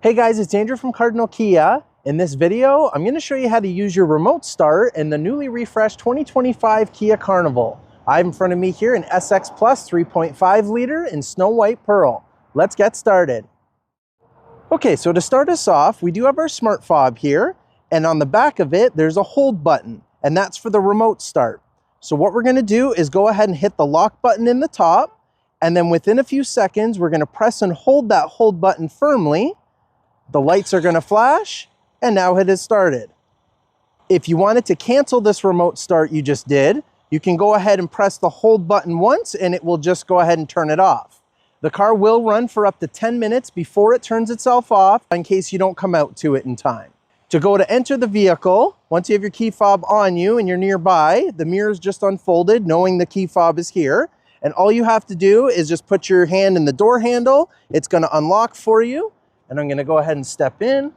Hey guys, it's Andrew from Cardinal Kia. In this video, I'm going to show you how to use your remote start in the newly refreshed 2025 Kia Carnival. I have in front of me here an SX Plus 3.5 liter in Snow White Pearl. Let's get started. Okay, so to start us off, we do have our smart fob here, and on the back of it, there's a hold button, and that's for the remote start. So what we're going to do is go ahead and hit the lock button in the top, and then within a few seconds, we're going to press and hold that hold button firmly. The lights are going to flash, and now it has started. If you wanted to cancel this remote start you just did, you can go ahead and press the hold button once, and it will just go ahead and turn it off. The car will run for up to 10 minutes before it turns itself off in case you don't come out to it in time. To go to enter the vehicle, once you have your key fob on you and you're nearby, the mirror is just unfolded, knowing the key fob is here. And all you have to do is just put your hand in the door handle. It's going to unlock for you. And I'm going to go ahead and step in,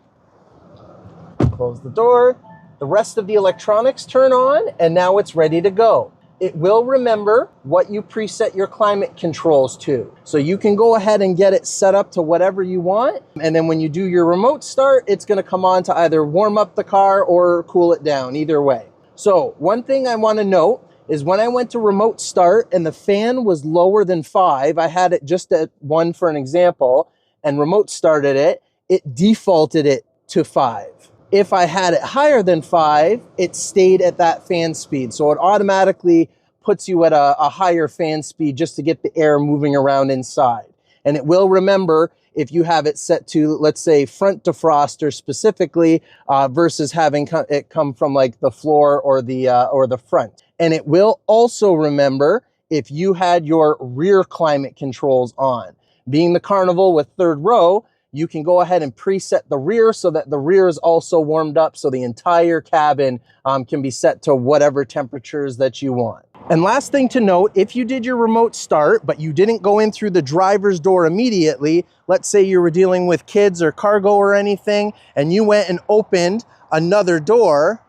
close the door. The rest of the electronics turn on, and now it's ready to go. It will remember what you preset your climate controls to. So you can go ahead and get it set up to whatever you want. And then when you do your remote start, it's going to come on to either warm up the car or cool it down, either way. So one thing I want to note is when I went to remote start and the fan was lower than 5, I had it just at 1 for an example, and remote started it, it defaulted it to 5. If I had it higher than 5, it stayed at that fan speed. So it automatically puts you at a higher fan speed just to get the air moving around inside. And it will remember if you have it set to, let's say, front defroster specifically, versus having it come from like the floor or the front. And it will also remember if you had your rear climate controls on. Being the Carnival with third row, you can go ahead and preset the rear so that the rear is also warmed up so the entire cabin can be set to whatever temperatures that you want. And last thing to note, if you did your remote start, but you didn't go in through the driver's door immediately, let's say you were dealing with kids or cargo or anything, and you went and opened another door,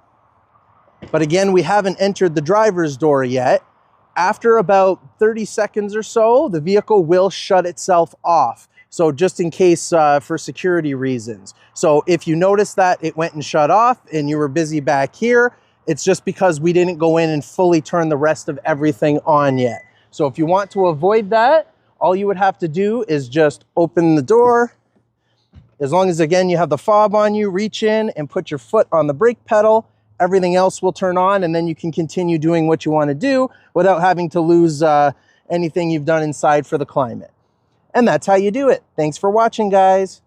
but again, we haven't entered the driver's door yet. After about 30 seconds or so, the vehicle will shut itself off. So just in case for security reasons. So if you notice that it went and shut off and you were busy back here, it's just because we didn't go in and fully turn the rest of everything on yet. So if you want to avoid that, all you would have to do is just open the door. As long as, again, you have the fob on you, reach in and put your foot on the brake pedal. Everything else will turn on, and then you can continue doing what you want to do without having to lose anything you've done inside for the climate. And that's how you do it. Thanks for watching, guys.